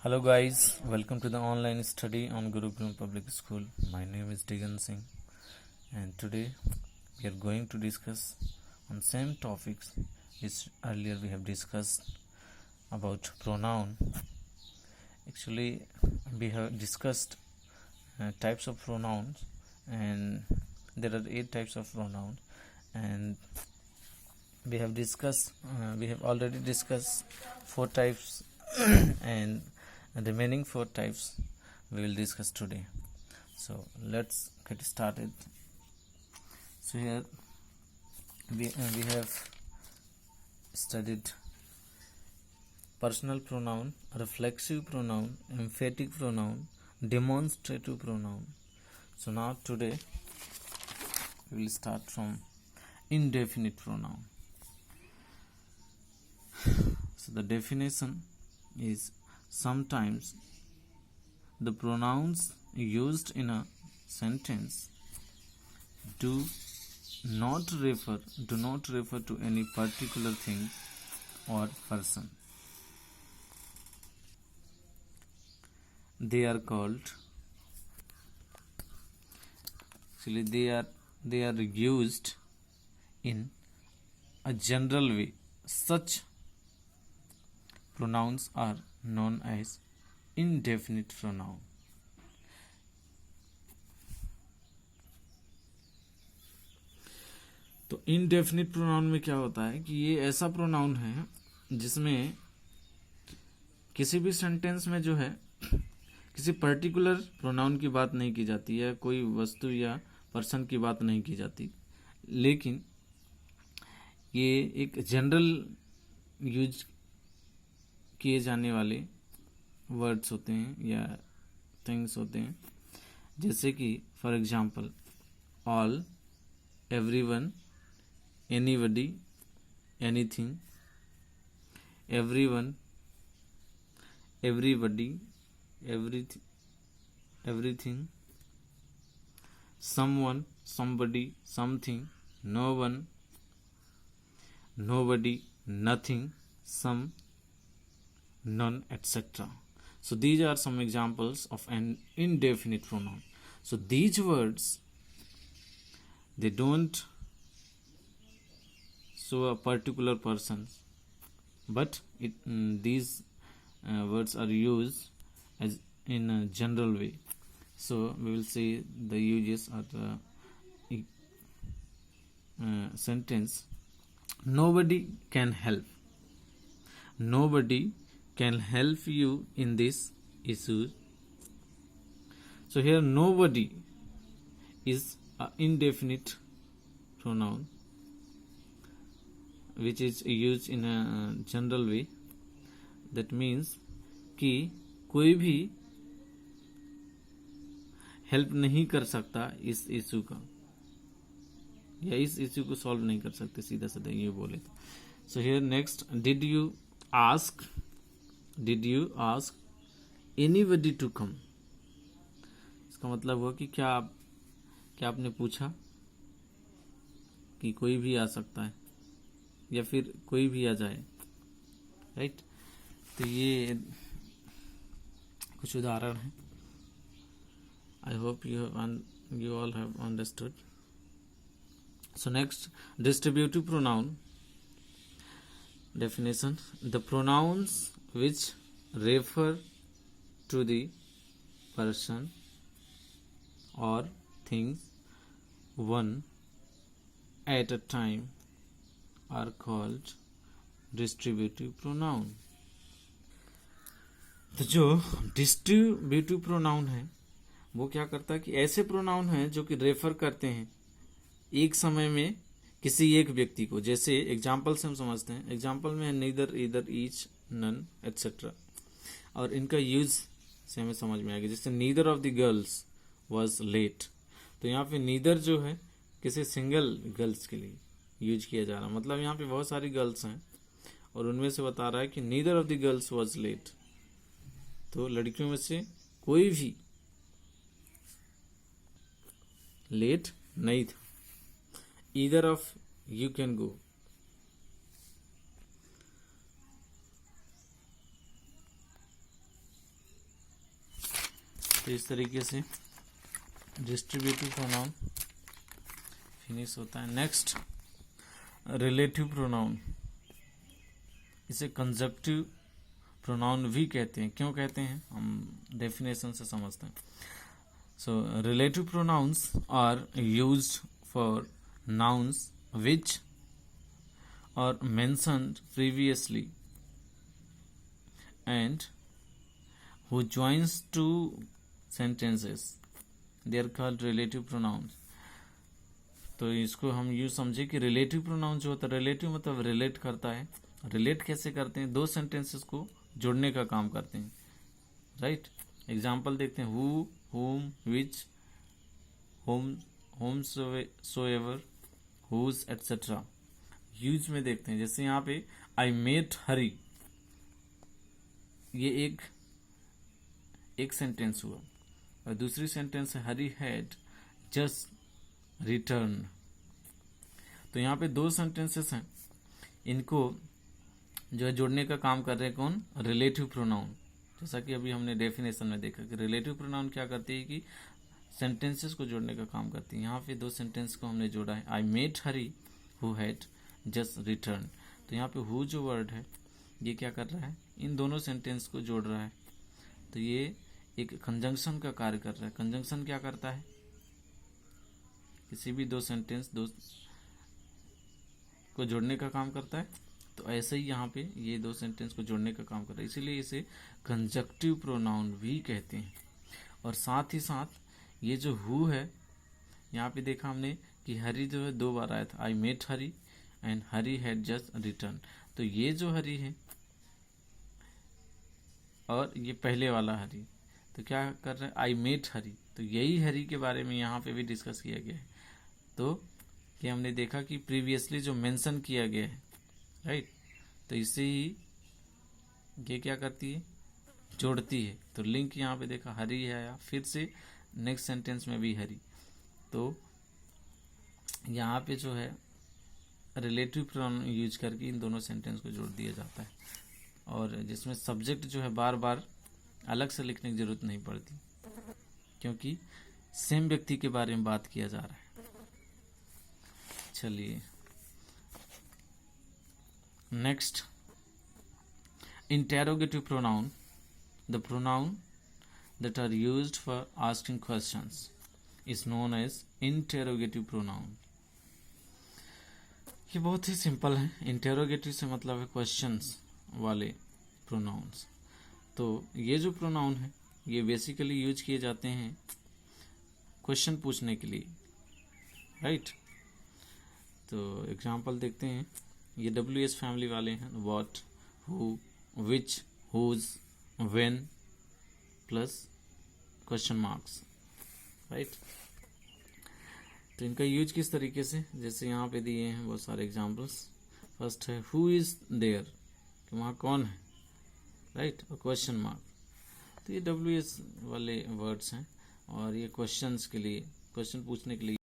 Hello guys, welcome to the online study on Gurukulam Public School. My name is Digan Singh and today we are going to discuss on same topics which earlier we have discussed about pronoun. Actually we have discussed types of pronouns, and there are 8 types of pronouns, and we have already discussed 4 types and remaining 4 types we will discuss today. So let's get started. So here we have studied personal pronoun, reflexive pronoun, emphatic pronoun, demonstrative pronoun. So now today we will start from indefinite pronoun. So the definition is: sometimes the pronouns used in a sentence do not refer to any particular thing or person. They are called, actually they are used in a general way. Such pronouns are known as indefinite pronoun. तो indefinite pronoun में क्या होता है कि ये ऐसा pronoun है जिसमें किसी भी सेंटेंस में जो है किसी पर्टिकुलर प्रोनाउन की बात नहीं की जाती है, कोई वस्तु या पर्सन की बात नहीं की जाती, लेकिन ये एक जनरल यूज किए जाने वाले वर्ड्स होते हैं या थिंग्स होते हैं, जैसे कि for example all, everyone, anybody, anything, everyone, everybody, everything, someone, somebody, something, no one, nobody, nothing, some, none, etc. So these are some examples of an indefinite pronoun. So these words, they don't show a particular person, but these words are used as in a general way. So we will see the uses of the sentence: nobody can help. Nobody can help you in this issue. So here nobody is an indefinite pronoun which is used in a general way. That means कि कोई भी help नहीं कर सकता इस issue का, या इस इशू को सॉल्व नहीं कर सकते, सीधा सीधा ये बोले तो. So here next, did you ask anybody to come. इसका मतलब हुआ कि क्या आपने पूछा कि कोई भी आ सकता है या फिर कोई भी आ जाए, राइट. तो ये कुछ उदाहरण है. I hope you all have understood. So next, distributive pronoun definition: the pronouns which refer to the person or things one at a time are called distributive pronoun. तो जो डिस्ट्रीब्यूटिव प्रोनाउन है वो क्या करता है कि ऐसे प्रोनाउन हैं जो कि रेफर करते हैं एक समय में किसी एक व्यक्ति को. जैसे एग्जाम्पल से हम समझते हैं, एग्जाम्पल में है neither, either, each, none, etcetera, और इनका यूज से हमें समझ में आएगा. जैसे neither of the girls was late, तो यहाँ पे नीदर जो है किसी सिंगल गर्ल्स के लिए यूज किया जा रहा है. मतलब यहाँ पे बहुत सारी गर्ल्स हैं और उनमें से बता रहा है कि neither of the girls was late, तो लड़कियों में से कोई भी लेट नहीं था. Either of you can go, तो इस तरीके से डिस्ट्रीब्यूटिव प्रोनाउन फिनिश होता है। नेक्स्ट रिलेटिव प्रोनाउन, इसे कंजक्टिव प्रोनाउन भी कहते हैं। क्यों कहते हैं, हम डेफिनेशन से समझते हैं। So relative pronouns are used for nouns which are mentioned previously and who joins two sentences, they are called relative pronouns। तो इसको हम यूँ समझे कि रिलेटिव प्रोनाउन जो होता है, रिलेटिव मतलब रिलेट करता है। रिलेट कैसे करते हैं, दो सेंटेंसेस को जोड़ने का काम करते हैं, राइट। एग्जाम्पल देखते हैं, who, whom, which, whomsoever, whose etcetera. Use में देखते हैं, जैसे यहाँ पे आई मेट हरी, ये एक सेंटेंस हुआ, और दूसरी सेंटेंस है हरी हैड जस्ट रिटर्न। तो यहाँ पे दो सेंटेंसेस हैं, इनको जो है जोड़ने का काम कर रहे हैं कौन, रिलेटिव प्रोनाउन। जैसा कि अभी हमने डेफिनेशन में देखा कि रिलेटिव प्रोनाउन क्या करती है कि सेंटेंसेस को जोड़ने का काम करती है। यहाँ पे दो सेंटेंस को हमने जोड़ा है, I met Hari who had just return. तो यहाँ पे हु जो वर्ड है ये क्या कर रहा है, इन दोनों सेंटेंस को जोड़ रहा है। तो ये एक कंजंक्शन का कार्य कर रहा है। कंजंक्शन क्या करता है, किसी भी दो सेंटेंस को जोड़ने का काम करता है। तो ऐसे ही यहाँ पे ये दो सेंटेंस को जोड़ने का काम कर रहा है, इसीलिए इसे कंजक्टिव प्रोनाउन भी कहते हैं। और साथ ही साथ ये जो हु है, यहाँ पे देखा हमने कि हरी जो है दो बार आया था, I met Hari and Hari had just return. तो ये जो हरी है और ये पहले वाला हरी, तो क्या कर रहे हैं, आई मेट हरी। तो यही हरी के बारे में यहाँ पे भी डिस्कस किया गया है। तो ये हमने देखा कि प्रीवियसली जो मेंशन किया गया है, राइट, तो इसे ही ये क्या करती है, जोड़ती है। तो लिंक यहाँ पे देखा हरी है आया, फिर से नेक्स्ट सेंटेंस में भी हरी। तो यहाँ पे जो है रिलेटिव प्रोनाउन यूज करके इन दोनों सेंटेंस को जोड़ दिया जाता है, और जिसमें सब्जेक्ट जो है बार बार अलग से लिखने की जरूरत नहीं पड़ती, क्योंकि सेम व्यक्ति के बारे में बात किया जा रहा है। चलिए next, interrogative pronoun, the pronoun that are used for asking questions is known as interrogative pronoun। ये बहुत ही सिंपल है। इंटेरोगेटिव से मतलब है क्वेश्चंस वाले प्रोनाउंस। तो ये जो प्रोनाउन है ये बेसिकली यूज किए जाते हैं क्वेश्चन पूछने के लिए, राइट। तो एग्जांपल देखते हैं, ये WH फैमिली वाले हैं, what, who, which, whose, when plus question marks, right. तो इनका यूज किस तरीके से, जैसे यहाँ पे दिए हैं बहुत सारे एग्जांपल्स। फर्स्ट है हु इज देयर, कि वहाँ कौन है, राइट, और क्वेश्चन मार्क। तो ये WH वाले वर्ड्स हैं, और ये क्वेश्चंस के लिए, क्वेश्चन पूछने के लिए